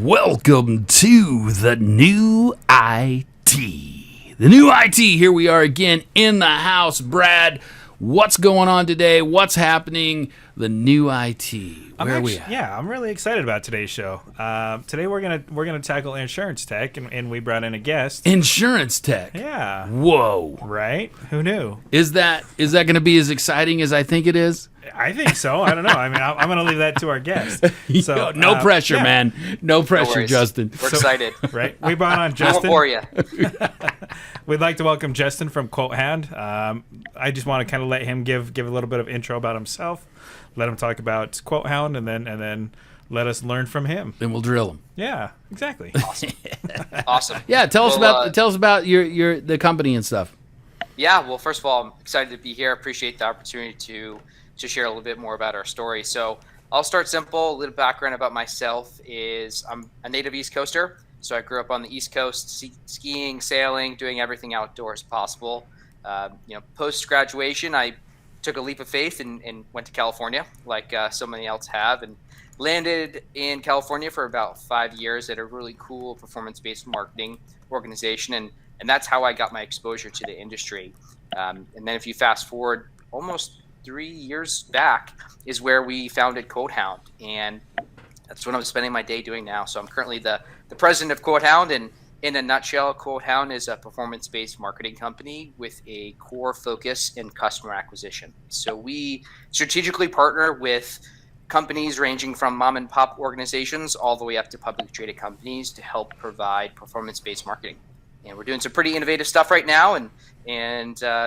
Welcome to the new IT. The new IT, here we are again in the house. Brad, what's going on today? What's happening? The new IT. Where are we at? Yeah, I'm really excited about today's show. Today we're gonna tackle insurance tech, and we brought in a guest. Insurance tech. Yeah. Whoa. Right? Who knew? Is that going to be as exciting as I think it is? I think so. I don't know. I mean, I'm going to leave that to our guest. So no pressure, man. No pressure, worries. Justin. We're excited. Right? We brought on Justin. For you. We'd like to welcome Justin from Quotehound. I just want to kind of let him give a little bit of intro about himself. Let him talk about Quotehound, and then let us learn from him. Then we'll drill him. Yeah, exactly. Awesome. Yeah, tell us about the company and stuff. Yeah, well, first of all, I'm excited to be here. Appreciate the opportunity to share a little bit more about our story. So I'll start simple. A little background about myself is I'm a native East Coaster. So I grew up on the East Coast, skiing, sailing, doing everything outdoors possible. Post-graduation, I took a leap of faith and went to California, like so many else have, and landed in California for about 5 years at a really cool performance-based marketing organization. And that's how I got my exposure to the industry. And then if you fast forward almost 3 years back is where we founded Quotehound, and that's what I'm spending my day doing now. So I'm currently the president of Quotehound, and in a nutshell, Quotehound is a performance-based marketing company with a core focus in customer acquisition. So we strategically partner with companies ranging from mom and pop organizations all the way up to publicly traded companies to help provide performance-based marketing. And we're doing some pretty innovative stuff right now, and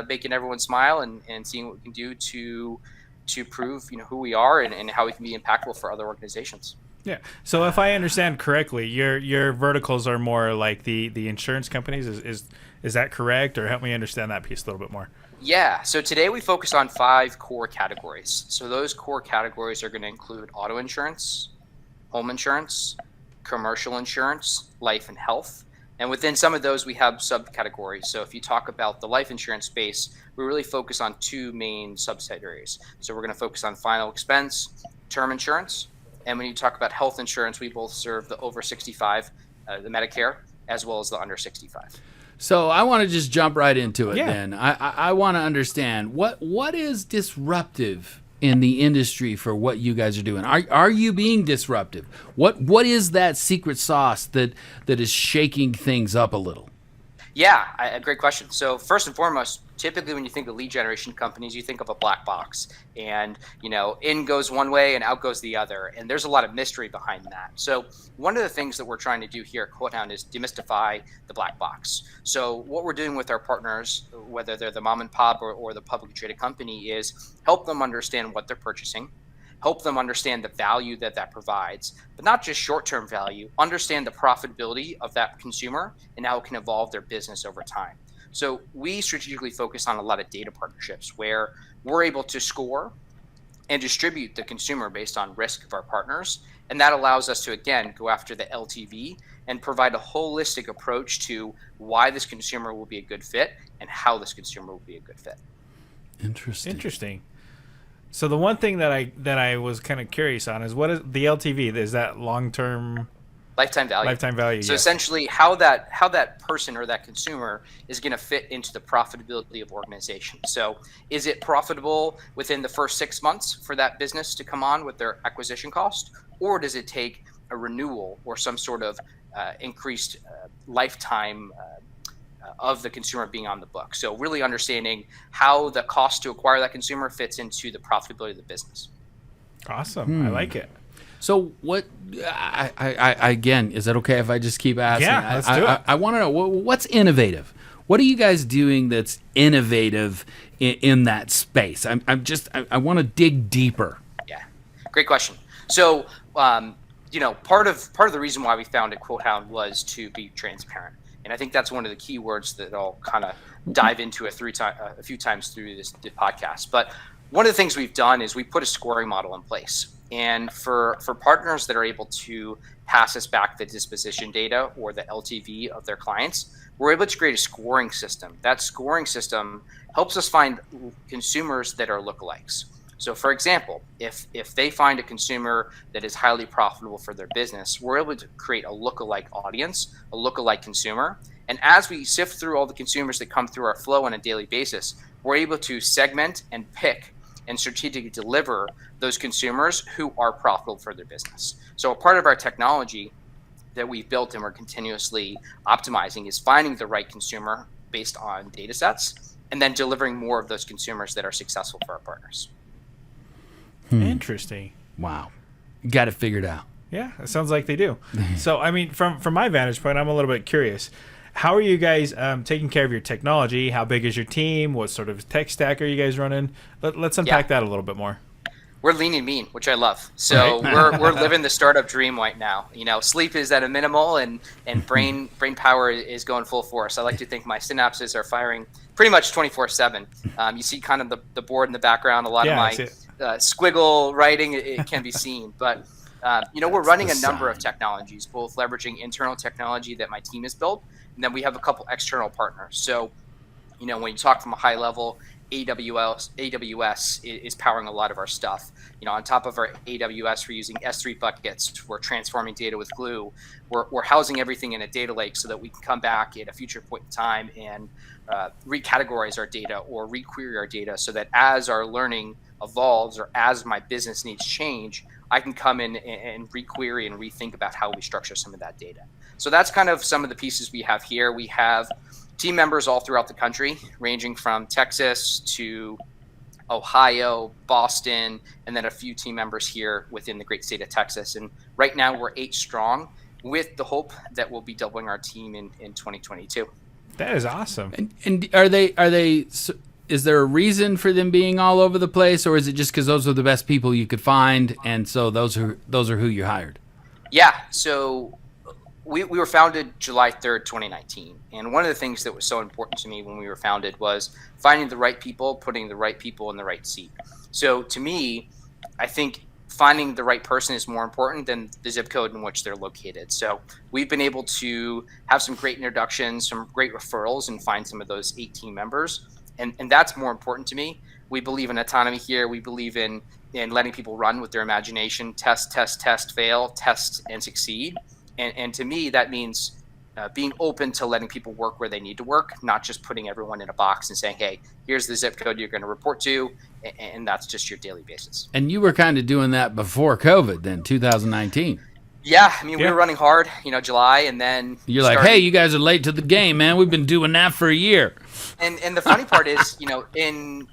making everyone smile and seeing what we can do to prove who we are and how we can be impactful for other organizations. Yeah. So if I understand correctly, your verticals are more like the insurance companies. Is that correct, or help me understand that piece a little bit more? Yeah. So today we focus on 5 core categories. So those core categories are going to include auto insurance, home insurance, commercial insurance, life and health. And within some of those, we have subcategories. So if you talk about the life insurance space, we really focus on 2 main subset areas. So we're going to focus on final expense, term insurance. And when you talk about health insurance, we both serve the over 65, the Medicare, as well as the under 65. So I want to just jump right into it. Yeah. Then. I want to understand what is disruptive in the industry for what you guys are doing. Are you being disruptive? What is that secret sauce that is shaking things up a little? Yeah, a great question. So first and foremost, typically when you think of lead generation companies, you think of a black box, and in goes one way and out goes the other, and there's a lot of mystery behind that. So one of the things that we're trying to do here at Quotehound is demystify the black box. So what we're doing with our partners, whether they're the mom and pop or the publicly traded company, is help them understand what they're purchasing, help them understand the value that provides, but not just short-term value, understand the profitability of that consumer and how it can evolve their business over time. So we strategically focus on a lot of data partnerships where we're able to score and distribute the consumer based on risk of our partners. And that allows us to, again, go after the LTV and provide a holistic approach to why this consumer will be a good fit and how this consumer will be a good fit. Interesting. So the one thing that I was kind of curious on is, what is the LTV? Is that long-term lifetime value? Lifetime value. So yeah. essentially, how that person or that consumer is going to fit into the profitability of organization. So is it profitable within the first 6 months for that business to come on with their acquisition cost, or does it take a renewal or some sort of increased lifetime of the consumer being on the book? So really understanding how the cost to acquire that consumer fits into the profitability of the business. Awesome. I like it. So what? I again, is it okay if I just keep asking? Yeah, let's do it. I want to know what's innovative. What are you guys doing that's innovative in that space? I want to dig deeper. Yeah, great question. So part of the reason why we founded Quotehound was to be transparent. And I think that's one of the key words that I'll kind of dive into a few times through this podcast. But one of the things we've done is we put a scoring model in place. And for partners that are able to pass us back the disposition data or the LTV of their clients, we're able to create a scoring system. That scoring system helps us find consumers that are lookalikes. So for example, if they find a consumer that is highly profitable for their business, we're able to create a lookalike audience, a lookalike consumer. And as we sift through all the consumers that come through our flow on a daily basis, we're able to segment and pick and strategically deliver those consumers who are profitable for their business. So a part of our technology that we've built and we're continuously optimizing is finding the right consumer based on data sets and then delivering more of those consumers that are successful for our partners. Interesting. Wow. You got it figured out. Yeah, it sounds like they do. So, I mean, from my vantage point, I'm a little bit curious. How are you guys taking care of your technology? How big is your team? What sort of tech stack are you guys running? Let's unpack that a little bit more. We're lean and mean, which I love. So we're living the startup dream right now. Sleep is at a minimal, and brain power is going full force. I like to think my synapses are firing pretty much 24/7. You see kind of the board in the background. A lot of my squiggle writing it can be seen, but we're running a number of technologies, both leveraging internal technology that my team has built, and then we have a couple external partners. So, when you talk from a high level, AWS is powering a lot of our stuff. On top of our AWS, we're using S3 buckets. We're transforming data with Glue. We're housing everything in a data lake so that we can come back at a future point in time and recategorize our data or requery our data so that as our learning evolves or as my business needs change, I can come in and requery and rethink about how we structure some of that data. So that's kind of some of the pieces we have here. We have team members all throughout the country, ranging from Texas to Ohio, Boston, and then a few team members here within the great state of Texas. And right now we're 8 strong with the hope that we'll be doubling our team in 2022. That is awesome. And are they is there a reason for them being all over the place, or is it just because those are the best people you could find, and so those are who you hired? Yeah. So we were founded July 3rd, 2019. And one of the things that was so important to me when we were founded was finding the right people, putting the right people in the right seat. So to me, I think finding the right person is more important than the zip code in which they're located. So we've been able to have some great introductions, some great referrals, and find some of those 8 team members. And that's more important to me. We believe in autonomy here. We believe in letting people run with their imagination, test, fail, test, and succeed. And to me, that means being open to letting people work where they need to work, not just putting everyone in a box and saying, hey, here's the zip code you're going to report to, and that's just your daily basis. And you were kind of doing that before COVID then, 2019. Yeah, I mean, we were running hard, July, and then... You're like, hey, you guys are late to the game, man. We've been doing that for a year. And the funny part is, in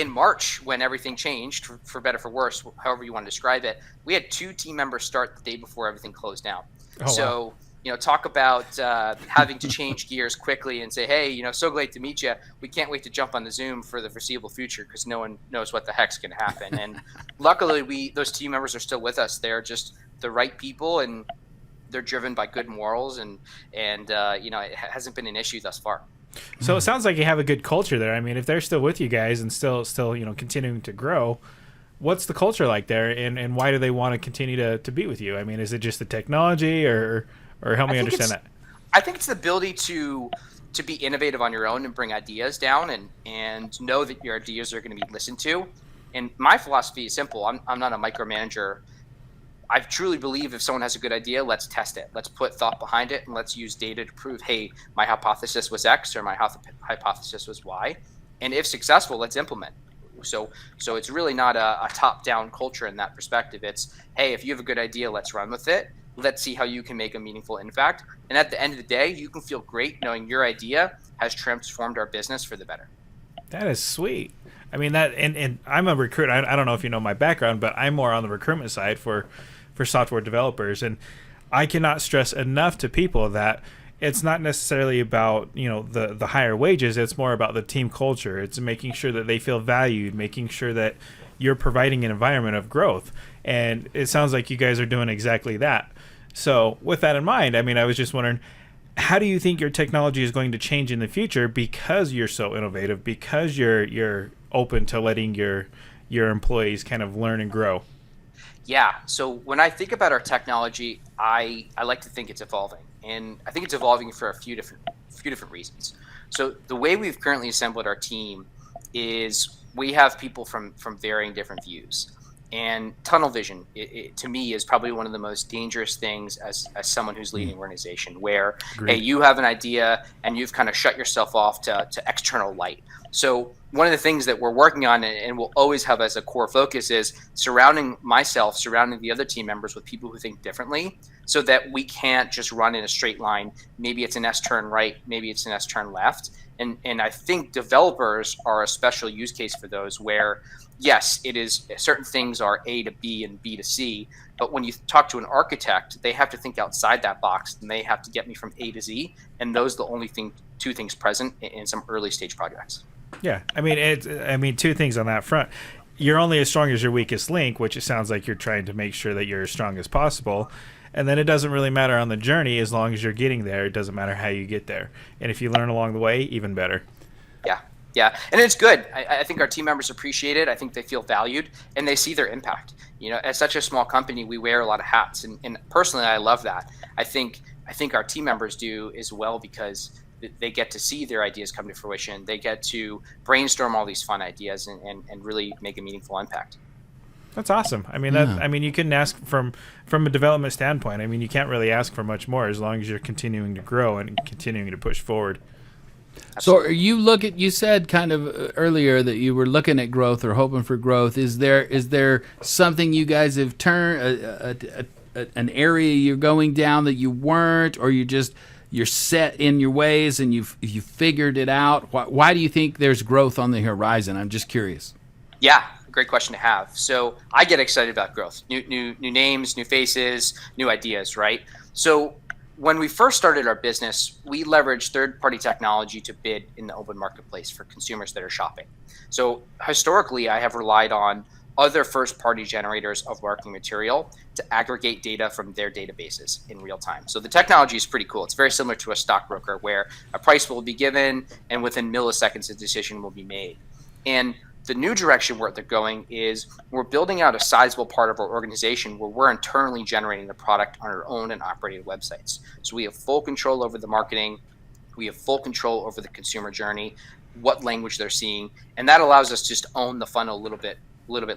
March, when everything changed, for better for worse, however you want to describe it, we had 2 team members start the day before everything closed down. Oh, so, wow. Talk about having to change gears quickly and say, hey, so great to meet you. We can't wait to jump on the Zoom for the foreseeable future because no one knows what the heck's going to happen. And luckily, those team members are still with us. They're just the right people, and they're driven by good morals, and it hasn't been an issue thus far. So it sounds like you have a good culture there. I mean, if they're still with you guys and still continuing to grow, what's the culture like there, and why do they want to continue to be with you? I mean, is it just the technology, or help me understand that? I think it's the ability to be innovative on your own and bring ideas down and know that your ideas are going to be listened to. And my philosophy is simple. I'm not a micromanager. I truly believe if someone has a good idea, let's test it. Let's put thought behind it, and let's use data to prove, hey, my hypothesis was X or my hypothesis was Y. And if successful, let's implement. So it's really not a top-down culture in that perspective. It's, hey, if you have a good idea, let's run with it. Let's see how you can make a meaningful impact. And at the end of the day, you can feel great knowing your idea has transformed our business for the better. That is sweet. I mean, that, and I'm a recruiter. I don't know if you know my background, but I'm more on the recruitment side for software developers. And I cannot stress enough to people that it's not necessarily about, the higher wages. It's more about the team culture. It's making sure that they feel valued, making sure that you're providing an environment of growth. And it sounds like you guys are doing exactly that. So with that in mind, I mean, I was just wondering, how do you think your technology is going to change in the future because you're so innovative, because you're open to letting your employees kind of learn and grow? Yeah. So when I think about our technology, I like to think it's evolving, and I think it's evolving for a few different reasons. So the way we've currently assembled our team is we have people from varying different views. And tunnel vision, to me, is probably one of the most dangerous things as someone who's leading an organization, where, Agreed. hey, you have an idea and you've kind of shut yourself off to external light. So one of the things that we're working on and will always have as a core focus is surrounding the other team members with people who think differently, so that we can't just run in a straight line. Maybe it's an S turn right, maybe it's an S turn left. And I think developers are a special use case for those, where, yes, it is certain things are A to B and B to C, but when you talk to an architect, they have to think outside that box, and they have to get me from A to Z, and those are the only two things present in some early stage projects. Yeah, I mean, two things on that front. You're only as strong as your weakest link, which it sounds like you're trying to make sure that you're as strong as possible. And then it doesn't really matter on the journey, as long as you're getting there. It doesn't matter how you get there. And if you learn along the way, even better. Yeah, and it's good. I think our team members appreciate it. I think they feel valued, and they see their impact. As such a small company, we wear a lot of hats, and personally, I love that. I think our team members do as well, because they get to see their ideas come to fruition. They get to brainstorm all these fun ideas and really make a meaningful impact. That's awesome. I mean, you couldn't ask from a development standpoint. I mean, you can't really ask for much more, as long as you're continuing to grow and continuing to push forward. So are you said kind of earlier that you were looking at growth or hoping for growth. Is there something you guys have turned an area you're going down that you weren't, or you're set in your ways and you figured it out? Why do you think there's growth on the horizon? I'm just curious. Yeah, great question to have. So I get excited about growth, new names, new faces, new ideas, right? So when we first started our business, we leveraged third-party technology to bid in the open marketplace for consumers that are shopping. So historically, I have relied on other first-party generators of marketing material to aggregate data from their databases in real time. So the technology is pretty cool. It's very similar to a stockbroker, where a price will be given and within milliseconds a decision will be made. And the new direction where they're going is we're building out a sizable part of our organization where we're internally generating the product on our own and operating websites. So we have full control over the marketing. We have full control over the consumer journey, what language they're seeing, and that allows us to just own the funnel a little bit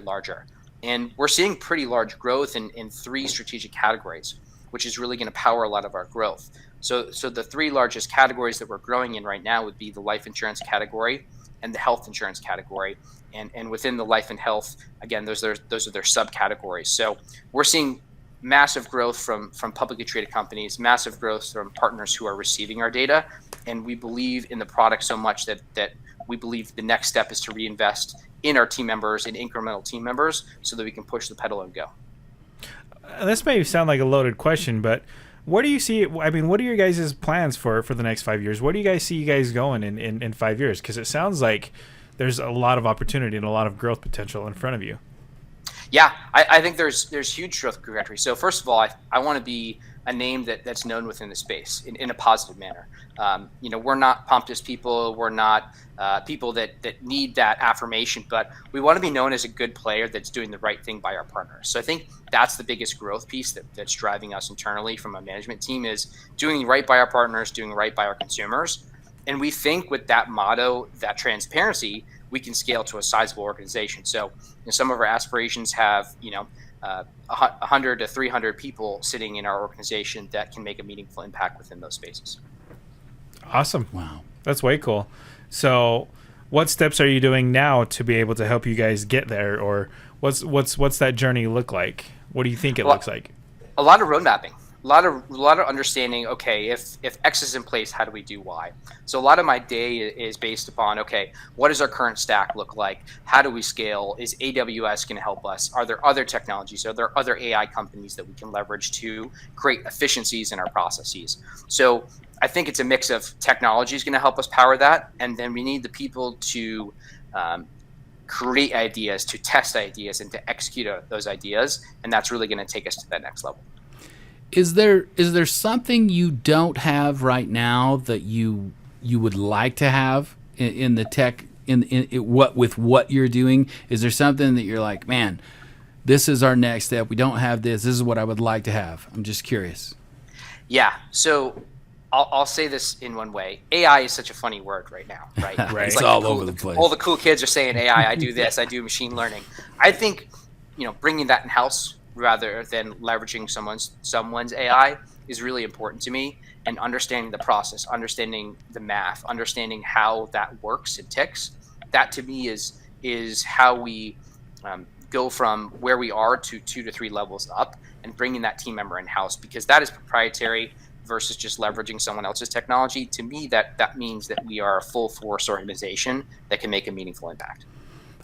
larger. And we're seeing pretty large growth in three strategic categories, which is really going to power a lot of our growth. So the three largest categories that we're growing in right now would be the life insurance category and the health insurance category. And within the life and health, again, those are their subcategories. So we're seeing massive growth from publicly traded companies, massive growth from partners who are receiving our data. And we believe in the product so much that we believe the next step is to reinvest in our team members, in incremental team members, so that we can push the pedal and go. This may sound like a loaded question, but what do you see? I mean, what are your guys' plans for the next 5 years? What do you guys see you guys going in 5 years? Because it sounds like there's a lot of opportunity and a lot of growth potential in front of you. Yeah, I think there's huge growth trajectory. So first of all, I want to be a name that's known within the space in a positive manner. We're not pompous people. We're not people that need that affirmation, but we want to be known as a good player that's doing the right thing by our partners. So I think that's the biggest growth piece that's driving us internally from a management team, is doing right by our partners, doing right by our consumers. And we think with that motto, that transparency, we can scale to a sizable organization. So some of our aspirations have 100 to 300 people sitting in our organization that can make a meaningful impact within those spaces. Awesome. Wow. That's way cool. So what steps are you doing now to be able to help you guys get there? Or what's that journey look like? What do you think it looks like? A lot of road mapping. A lot of understanding, okay, if X is in place, how do we do Y? So a lot of my day is based upon, okay, what does our current stack look like? How do we scale? Is AWS going to help us? Are there other technologies? Are there other AI companies that we can leverage to create efficiencies in our processes? So I think it's a mix of technology is going to help us power that, and then we need the people to create ideas, to test ideas, and to execute those ideas, and that's really going to take us to that next level. Is there something you don't have right now that you would like to have in the tech with what you're doing? Is there something that you're like, man, this is our next step. We don't have this. This is what I would like to have. I'm just curious. Yeah. So I'll say this in one way. AI is such a funny word right now, right? Right. It's all over the place. All the cool kids are saying AI. I do this. I do machine learning. I think, bringing that in house rather than leveraging someone's AI is really important to me. And understanding the process, understanding the math, understanding how that works and ticks. That to me is how we go from where we are to 2 to 3 levels up, and bringing that team member in house, because that is proprietary versus just leveraging someone else's technology. To me, that means that we are a full force organization that can make a meaningful impact.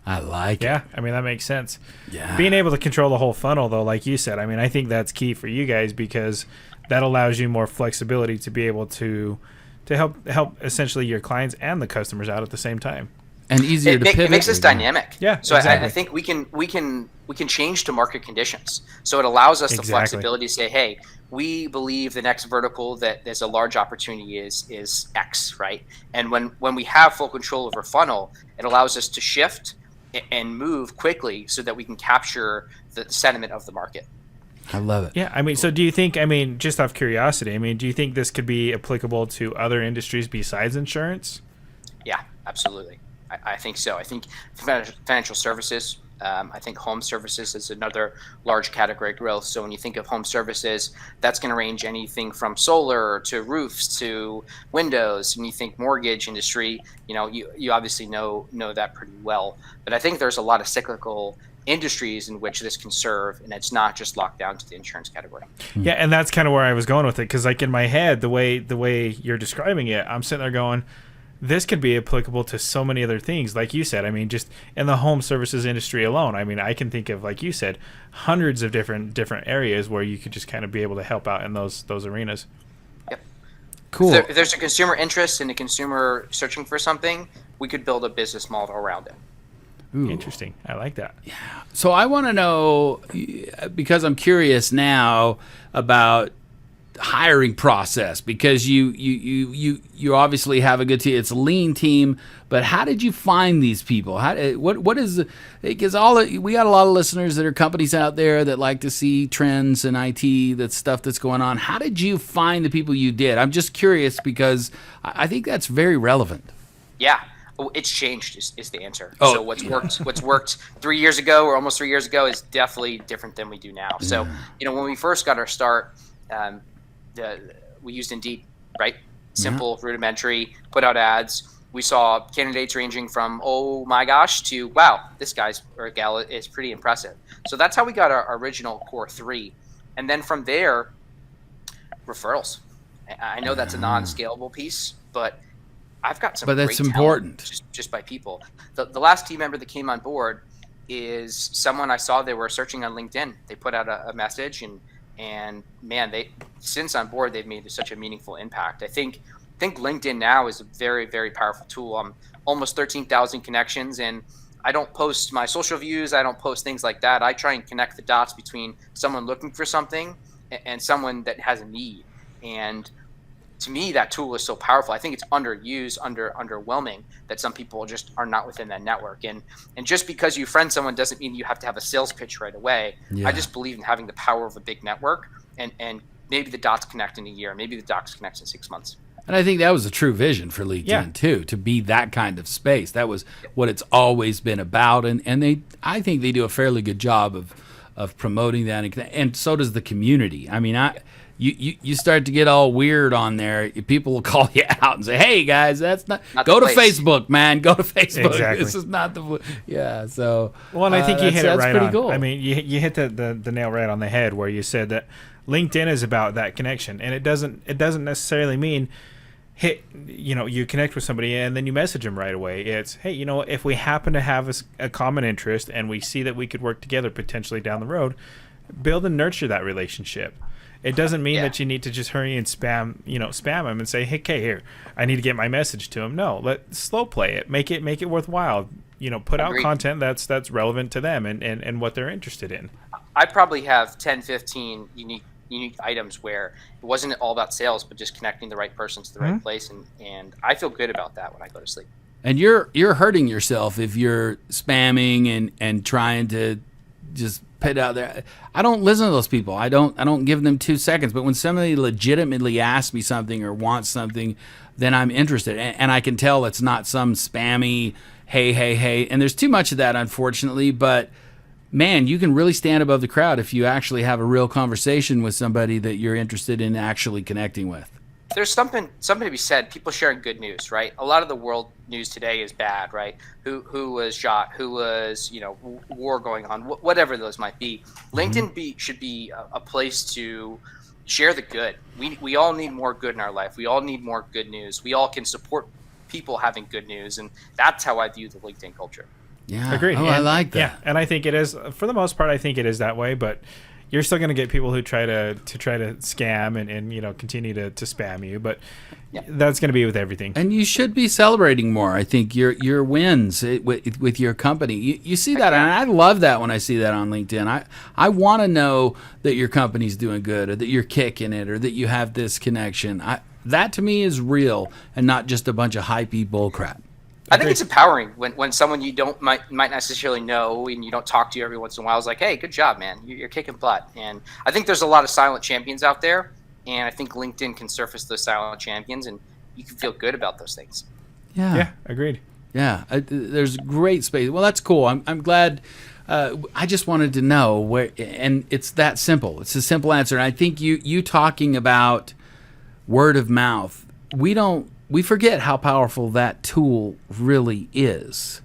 I like it. Yeah, I mean, that makes sense. Yeah. Being able to control the whole funnel, though, like you said, I mean, I think that's key for you guys, because that allows you more flexibility to be able to help essentially your clients and the customers out at the same time. And easier to pivot. It makes us dynamic. Yeah, so exactly. I think we can change to market conditions. So it allows us the flexibility to say, hey, we believe the next vertical that there's a large opportunity is X, right? And when we have full control over funnel, it allows us to shift and move quickly so that we can capture the sentiment of the market. I love it. Yeah, I mean, so do you think, just out of curiosity, do you think this could be applicable to other industries besides insurance? Yeah, absolutely. I think so. I think financial services, I think home services is another large category of growth. So when you think of home services, that's going to range anything from solar to roofs to windows. And you think mortgage industry, you obviously know that pretty well. But I think there's a lot of cyclical industries in which this can serve, and it's not just locked down to the insurance category. Yeah, and that's kind of where I was going with it, because like in my head, the way you're describing it, I'm sitting there going, this could be applicable to so many other things. Like you said, just in the home services industry alone, I can think of, like you said, hundreds of different areas where you could just kind of be able to help out in those arenas. Yep. Cool. If there's a consumer interest and a consumer searching for something, we could build a business model around it. Ooh. Interesting. I like that. So I want to know, because I'm curious now about hiring process, because you obviously have a good team. It's a lean team, but how did you find these people? What is, because we got a lot of listeners that are companies out there that like to see trends in IT, that stuff that's going on. How did you find the people you did? I'm just curious, because I think that's very relevant. Yeah. It's changed is the answer. Oh, so what's worked 3 years ago, or almost 3 years ago, is definitely different than we do now. So, when we first got our start, we used Indeed, right? Simple, rudimentary, put out ads. We saw candidates ranging from, oh my gosh, to, wow, this guy's or gal is pretty impressive. So that's how we got our original core 3. And then from there, referrals. I know that's a non-scalable piece, but I've got some. But that's great important. Just by people. The last team member that came on board is someone I saw. They were searching on LinkedIn. They put out a message, and man, they since on board they've made such a meaningful impact. I think LinkedIn now is a very, very powerful tool. I'm almost 13,000 connections, and I don't post my social views. I don't post things like that. I try and connect the dots between someone looking for something and someone that has a need. And to me, that tool is so powerful. I think it's underused, underwhelming, that some people just are not within that network. And just because you friend someone doesn't mean you have to have a sales pitch right away. Yeah. I just believe in having the power of a big network, and maybe the dots connect in a year, maybe the dots connect in 6 months. And I think that was a true vision for LinkedIn too, to be that kind of space. That was what it's always been about, and I think they do a fairly good job of promoting that, and so does the community. You start to get all weird on there, people will call you out and say, "Hey guys, that's not go to Facebook, man. Go to Facebook. Exactly. This is not the So well, and I think you hit it right pretty on. Cool. You hit the nail right on the head, where you said that LinkedIn is about that connection, and it doesn't necessarily mean you connect with somebody and then you message them right away. It's, hey, if we happen to have a common interest and we see that we could work together potentially down the road, build and nurture that relationship. It doesn't mean that you need to just hurry and spam them and say, hey, here, I need to get my message to them. No, let slow play it. Make it worthwhile. Put out content that's relevant to them and what they're interested in. I probably have 10, 15 unique items where it wasn't all about sales, but just connecting the right person to the right place. And I feel good about that when I go to sleep. And you're hurting yourself if you're spamming and trying to just put out there. I don't listen to those people. I don't give them 2 seconds. But when somebody legitimately asks me something or wants something, then I'm interested. And I can tell it's not some spammy, hey. And there's too much of that, unfortunately. But man, you can really stand above the crowd if you actually have a real conversation with somebody that you're interested in actually connecting with. There's something to be said. People sharing good news, right? A lot of the world news today is bad, right? Who was shot? Who was, war going on? Whatever those might be. LinkedIn should be a place to share the good. We all need more good in our life. We all need more good news. We all can support people having good news, and that's how I view the LinkedIn culture. Yeah, agreed. Oh, I like that. Yeah, and I think it is, for the most part, I think it is that way, but you're still going to get people who try to scam and continue to spam you, but that's going to be with everything. And you should be celebrating more. I think your wins with your company. You see that, and I love that when I see that on LinkedIn. I want to know that your company's doing good, or that you're kicking it, or that you have this connection. That to me is real, and not just a bunch of hypey bullcrap. I think it's empowering when someone you might not necessarily know and you don't talk to every once in a while is like, hey, good job, man. You're kicking butt. And I think there's a lot of silent champions out there. And I think LinkedIn can surface those silent champions, and you can feel good about those things. Yeah, agreed. Yeah, there's great space. Well, that's cool. I'm glad. I just wanted to know where, and it's that simple. It's a simple answer. And I think you talking about word of mouth, we forget how powerful that tool really is.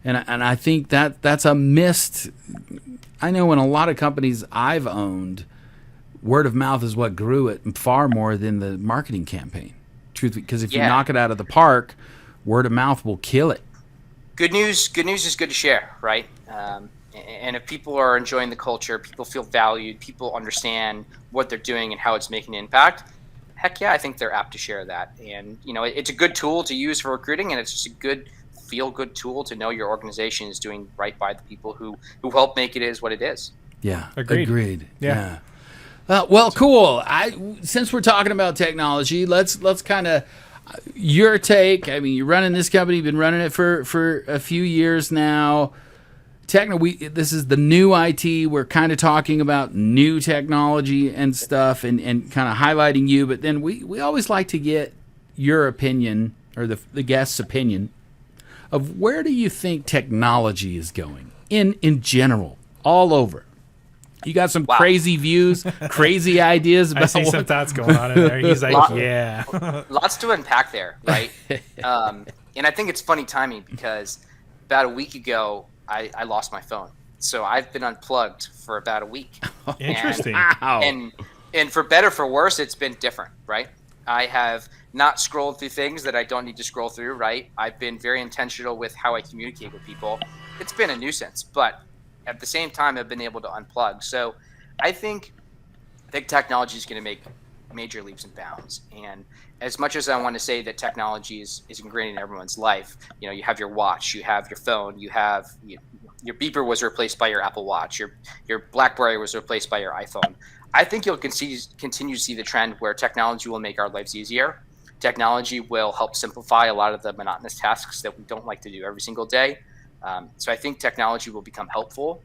And I think that's a missed. I know in a lot of companies I've owned, word of mouth is what grew it far more than the marketing campaign. Truthfully, because if you knock it out of the park, word of mouth will kill it. Good news is good to share, right? And if people are enjoying the culture, people feel valued, people understand what they're doing and how it's making an impact, heck yeah, I think they're apt to share that. And, it's a good tool to use for recruiting, and it's just a good, feel-good tool to know your organization is doing right by the people who help make it is what it is. Yeah, agreed. Yeah. Well, cool. Since we're talking about technology, let's kind of your take. I mean, you're running this company, you've been running it for a few years now. This is the new IT. We're kind of talking about new technology and stuff, and kind of highlighting you. But then we always like to get your opinion, or the guest's opinion, of where do you think technology is going in general, all over. You got some crazy views, crazy ideas about. I see some thoughts going on in there. He's like, lots to unpack there, right? And I think it's funny timing, because about a week ago, I lost my phone. So I've been unplugged for about a week. Interesting. And for better, for worse, it's been different, right? I have not scrolled through things that I don't need to scroll through, right? I've been very intentional with how I communicate with people. It's been a nuisance, but at the same time, I've been able to unplug. So I think technology is going to make major leaps and bounds. And as much as I want to say that technology is ingrained in everyone's life, you have your watch, you have your phone, you have your beeper was replaced by your Apple Watch, your BlackBerry was replaced by your iPhone. I think you'll continue to see the trend where technology will make our lives easier. Technology will help simplify a lot of the monotonous tasks that we don't like to do every single day. So I think technology will become helpful.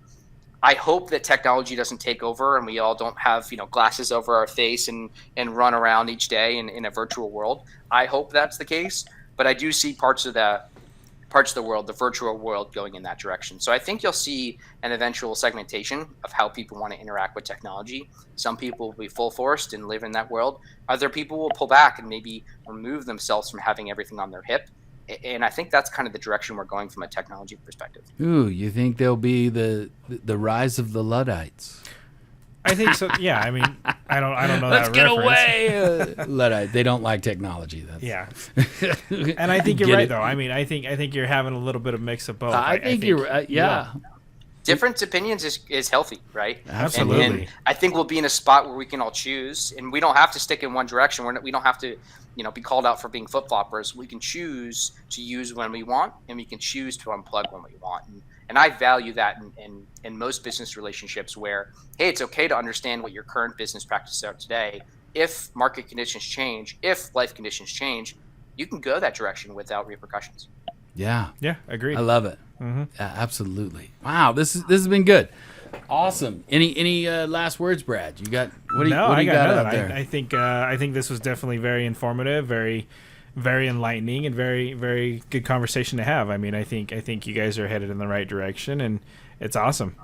I hope that technology doesn't take over and we all don't have glasses over our face and run around each day in a virtual world. I hope that's the case, but I do see parts of the world, the virtual world, going in that direction. So I think you'll see an eventual segmentation of how people want to interact with technology. Some people will be full forced and live in that world. Other people will pull back and maybe remove themselves from having everything on their hip. And I think that's kind of the direction we're going from a technology perspective. Ooh, you think there'll be the rise of the Luddites? I think so. Yeah, I mean, I don't know. Let's that get reference. away, Luddite. They don't like technology. Yeah, and I think you're right, though. I mean, I think you're having a little bit of mix of both. I think you're right. Yeah. Different opinions is healthy, right? Absolutely. And I think we'll be in a spot where we can all choose, and we don't have to stick in one direction. We don't have to, be called out for being flip floppers. We can choose to use when we want, and we can choose to unplug when we want. And I value that in most business relationships, where, hey, it's okay to understand what your current business practices are today. If market conditions change, if life conditions change, you can go that direction without repercussions. Yeah. Yeah, agreed. I love it. Mm-hmm. Yeah, absolutely. Wow, this has been good. Awesome. Any last words, Brad? You got what do you, No, what do I you got got none. out there? I think this was definitely very informative, very enlightening, and very good conversation to have. I mean, I think you guys are headed in the right direction, and it's awesome.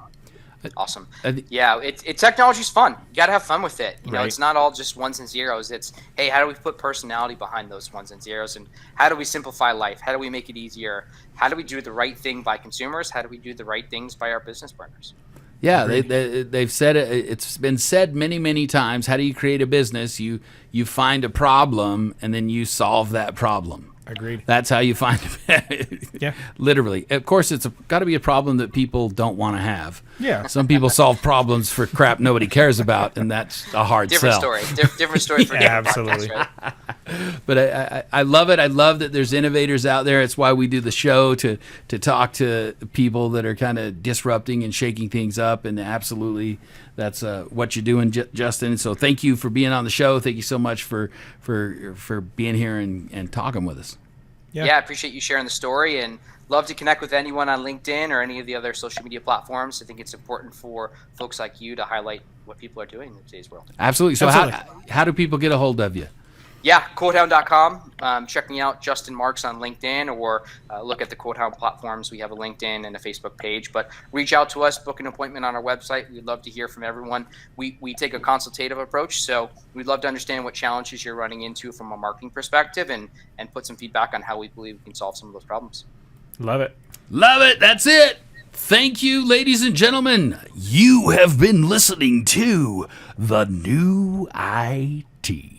Awesome. Yeah, technology's fun. You got to have fun with it. You know, Right. it's not all just ones and zeros. It's, hey, how do we put personality behind those ones and zeros? And how do we simplify life? How do we make it easier? How do we do the right thing by consumers? How do we do the right things by our business partners? Yeah, they've said it. It's been said many times. How do you create a business? You find a problem and then you solve that problem. Agreed. That's how you find it. Yeah. Literally. Of course, it's got to be a problem that people don't want to have. Yeah. Some people solve problems for crap nobody cares about, and that's a hard Different sell. story. Different story for Yeah, different absolutely. podcasts, right? But I love it. I love that there's innovators out there. It's why we do the show, to talk to people that are kind of disrupting and shaking things up. And absolutely, that's what you're doing, Justin. So thank you for being on the show. Thank you so much for being here and talking with us. Yeah, I appreciate you sharing the story, and love to connect with anyone on LinkedIn or any of the other social media platforms. I think it's important for folks like you to highlight what people are doing in today's world. Absolutely. So Absolutely. how do people get a hold of you? Yeah, Quotehound.com. Check me out, Justin Marks, on LinkedIn, or look at the Quotehound platforms. We have a LinkedIn and a Facebook page. But reach out to us, book an appointment on our website. We'd love to hear from everyone. We take a consultative approach, so we'd love to understand what challenges you're running into from a marketing perspective, and put some feedback on how we believe we can solve some of those problems. Love it. Love it. That's it. Thank you, ladies and gentlemen. You have been listening to The New IT.